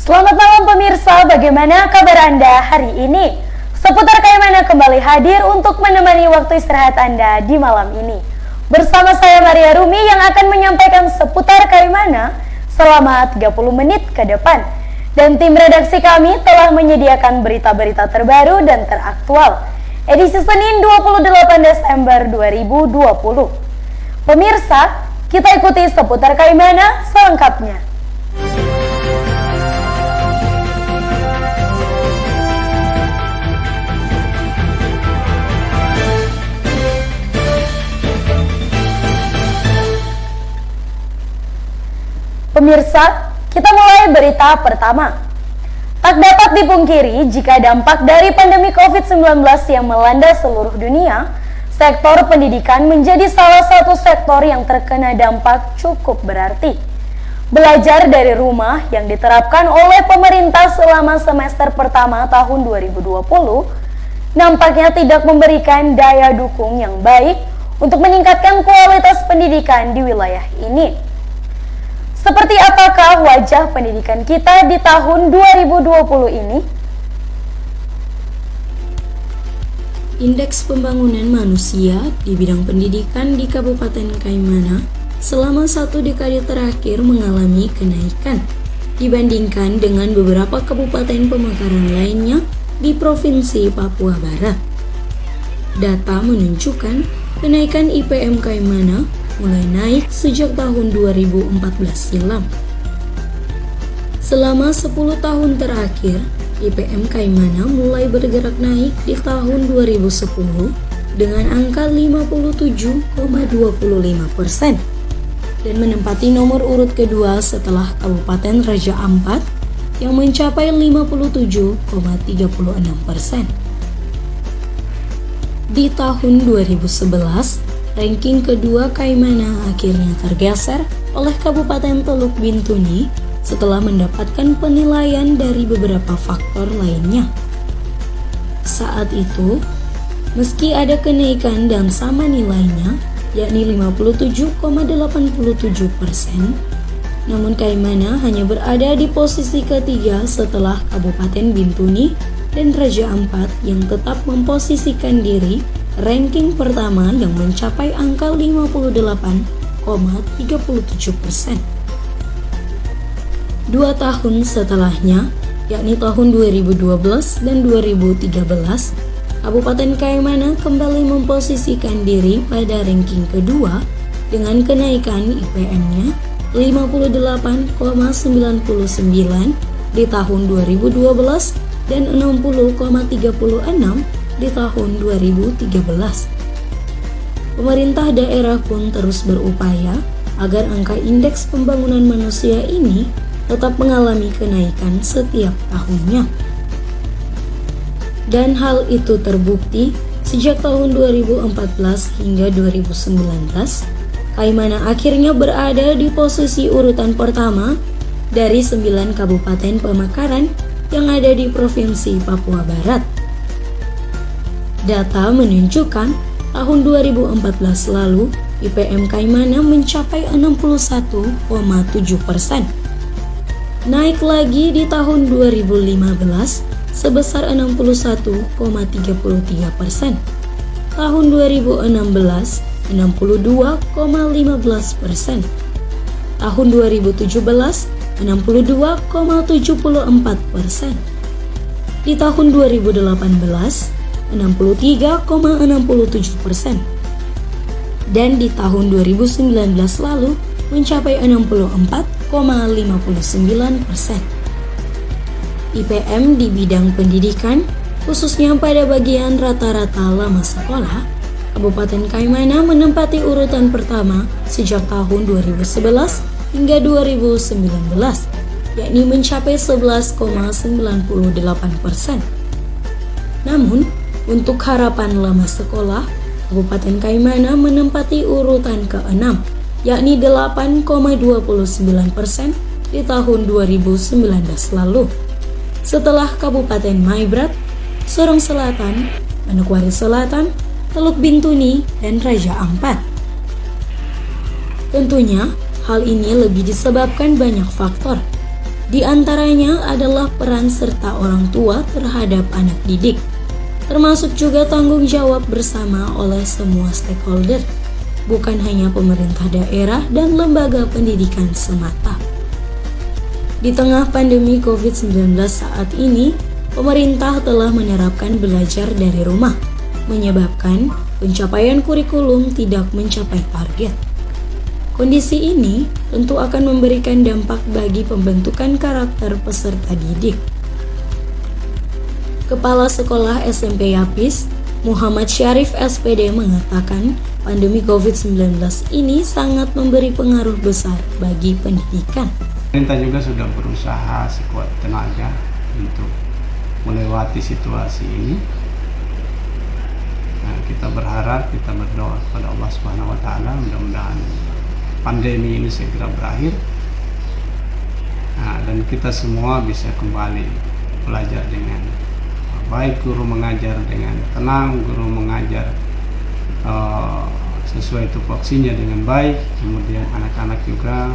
Selamat malam pemirsa, bagaimana kabar Anda hari ini? Seputar Kaimana kembali hadir untuk menemani waktu istirahat Anda di malam ini. Bersama saya Maria Rumi yang akan menyampaikan seputar Kaimana selama 30 menit ke depan. Dan tim redaksi kami telah menyediakan berita-berita terbaru dan teraktual. Edisi Senin 28 Desember 2020. Pemirsa, kita ikuti seputar Kaimana selengkapnya. Pemirsa, kita mulai berita pertama. Tak dapat dipungkiri jika dampak dari pandemi COVID-19 yang melanda seluruh dunia, sektor pendidikan menjadi salah satu sektor yang terkena dampak cukup berarti. Belajar dari rumah yang diterapkan oleh pemerintah selama semester pertama tahun 2020 nampaknya tidak memberikan daya dukung yang baik untuk meningkatkan kualitas pendidikan di wilayah ini. Seperti apakah wajah pendidikan kita di tahun 2020 ini? Indeks pembangunan manusia di bidang pendidikan di Kabupaten Kaimana selama 1 dekade terakhir mengalami kenaikan dibandingkan dengan beberapa kabupaten pemekaran lainnya di Provinsi Papua Barat. Data menunjukkan kenaikan IPM Kaimana mulai naik sejak tahun 2014 silam. Selama 10 tahun terakhir, IPM Kaimana mulai bergerak naik di tahun 2010 dengan angka 57,25% dan menempati nomor urut kedua setelah Kabupaten Raja Ampat yang mencapai 57,36%. Di tahun 2011, ranking kedua Kaimana akhirnya tergeser oleh Kabupaten Teluk Bintuni setelah mendapatkan penilaian dari beberapa faktor lainnya. Saat itu, meski ada kenaikan dan sama nilainya, yakni 57,87%, namun Kaimana hanya berada di posisi ketiga setelah Kabupaten Bintuni dan Raja Ampat yang tetap memposisikan diri ranking pertama yang mencapai angka 58,37%. 2 tahun setelahnya, yakni tahun 2012 dan 2013, Kabupaten Kaimana kembali memposisikan diri pada ranking kedua dengan kenaikan IPM-nya 58,99 di tahun 2012 dan 60,36 di tahun 2013. Pemerintah daerah pun terus berupaya agar angka indeks pembangunan manusia ini tetap mengalami kenaikan setiap tahunnya. Dan hal itu terbukti sejak tahun 2014 hingga 2019, Kaimana akhirnya berada di posisi urutan pertama dari 9 kabupaten pemekaran yang ada di Provinsi Papua Barat. Data menunjukkan tahun 2014 lalu IPM Kaimana mencapai 61,7%. Naik lagi di tahun 2015 sebesar 61,33%. Tahun 2016 62,15%. Tahun 2017 62,74%. Di tahun 2018 63,67%, dan di tahun 2019 lalu mencapai 64,59%. IPM di bidang pendidikan, khususnya pada bagian rata-rata lama sekolah, Kabupaten Kaimana menempati urutan pertama sejak tahun 2011 hingga 2019, yakni mencapai 11,98%. Namun, untuk harapan lama sekolah, Kabupaten Kaimana menempati urutan ke-6, yakni 8,29% di tahun 2019 lalu. Setelah Kabupaten Maibrat, Sorong Selatan, Manokwari Selatan, Teluk Bintuni, dan Raja Ampat. Tentunya, hal ini lebih disebabkan banyak faktor, Di antaranya adalah peran serta orang tua terhadap anak didik, termasuk juga tanggung jawab bersama oleh semua stakeholder, bukan hanya pemerintah daerah dan lembaga pendidikan semata. Di tengah pandemi COVID-19 saat ini, pemerintah telah menerapkan belajar dari rumah, menyebabkan pencapaian kurikulum tidak mencapai target. Kondisi ini tentu akan memberikan dampak bagi pembentukan karakter peserta didik. Kepala Sekolah SMP Yapis, Muhammad Syarif SPD mengatakan pandemi COVID-19 ini sangat memberi pengaruh besar bagi pendidikan. Pemerintah juga sudah berusaha sekuat tenaga untuk melewati situasi ini. Nah, kita berharap, kita berdoa kepada Allah Subhanahu wa taala, mudah-mudahan pandemi ini segera berakhir. Nah, dan kita semua bisa kembali belajar dengan baik, guru mengajar dengan tenang, guru mengajar sesuai tupoksinya dengan baik, kemudian anak-anak juga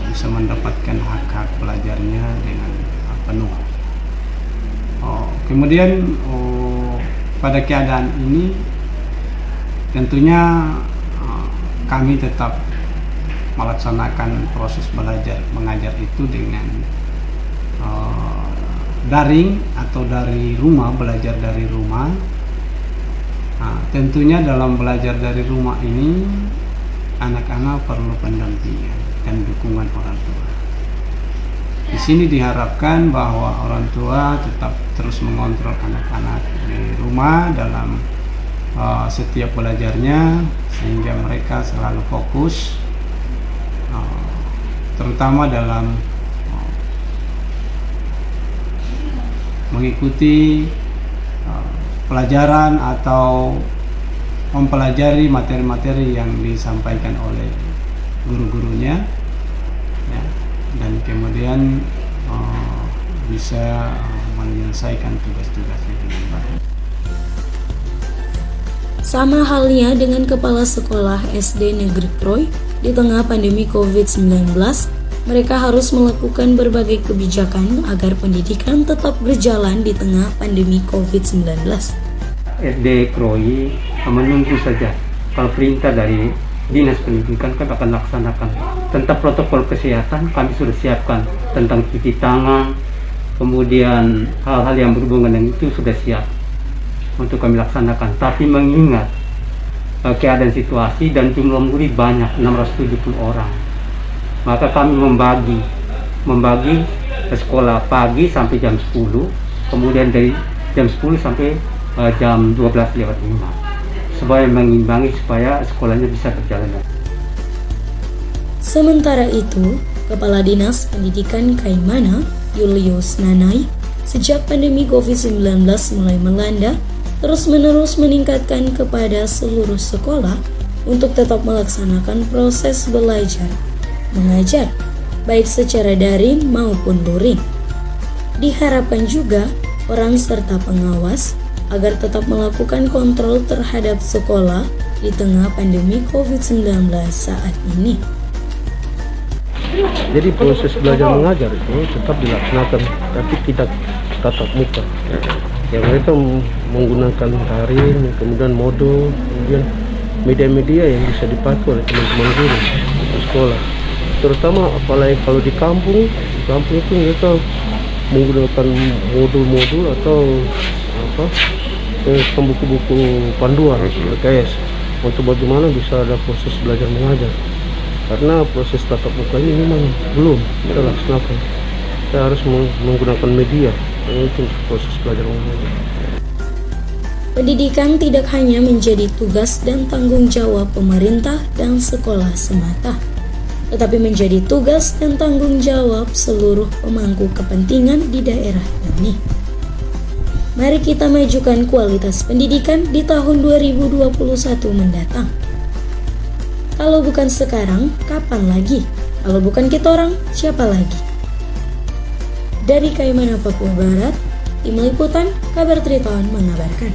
bisa mendapatkan hak-hak belajarnya dengan penuh. Kemudian pada keadaan ini tentunya kami tetap melaksanakan proses belajar mengajar itu dengan daring atau dari rumah, belajar dari rumah. Nah, tentunya dalam belajar dari rumah ini anak-anak perlu pendampingan dan dukungan orang tua. Di sini diharapkan bahwa orang tua tetap terus mengontrol anak-anak di rumah dalam setiap belajarnya, sehingga mereka selalu fokus, terutama dalam mengikuti pelajaran atau mempelajari materi-materi yang disampaikan oleh guru-gurunya, ya, dan kemudian bisa menyelesaikan tugas-tugasnya dengan baik. Sama halnya dengan Kepala Sekolah SD Negeri Troy, di tengah pandemi COVID-19, mereka harus melakukan berbagai kebijakan agar pendidikan tetap berjalan di tengah pandemi COVID-19. SD Kroy menunggu saja kalau perintah dari Dinas Pendidikan kan akan laksanakan. Tentang protokol kesehatan kami sudah siapkan, tentang cuci tangan, kemudian hal-hal yang berhubungan dengan itu sudah siap untuk kami laksanakan. Tapi mengingat keadaan situasi dan jumlah murid banyak, 670 orang, maka kami membagi sekolah pagi sampai jam 10, kemudian dari jam 10 sampai jam 12:05, supaya mengimbangi supaya sekolahnya bisa berjalan. Sementara itu, Kepala Dinas Pendidikan Kaimana, Julius Nanai, sejak pandemi COVID-19 mulai melanda, terus-menerus meningkatkan kepada seluruh sekolah untuk tetap melaksanakan proses belajar mengajar, baik secara daring maupun luring. Diharapkan juga peran serta pengawas agar tetap melakukan kontrol terhadap sekolah di tengah pandemi COVID-19 saat ini. Jadi proses belajar mengajar itu tetap dilaksanakan, tapi tidak tatap muka. Ya, mereka menggunakan daring, kemudian modul, kemudian media-media yang bisa dipakai oleh teman-teman guru di sekolah. Terutama apalagi kalau di kampung itu mereka menggunakan modul-modul atau buku-buku panduan LKS untuk bagaimana bisa ada proses belajar mengajar. Karena proses tatap muka ini memang belum kita laksanakan. Kita harus menggunakan media untuk proses belajar mengajar. Pendidikan tidak hanya menjadi tugas dan tanggung jawab pemerintah dan sekolah semata, tetapi menjadi tugas dan tanggung jawab seluruh pemangku kepentingan di daerah ini. Mari kita majukan kualitas pendidikan di tahun 2021 mendatang. Kalau bukan sekarang, kapan lagi? Kalau bukan kita orang, siapa lagi? Dari Kaimana, Papua Barat, Tim Liputan, Kabar Triton mengabarkan.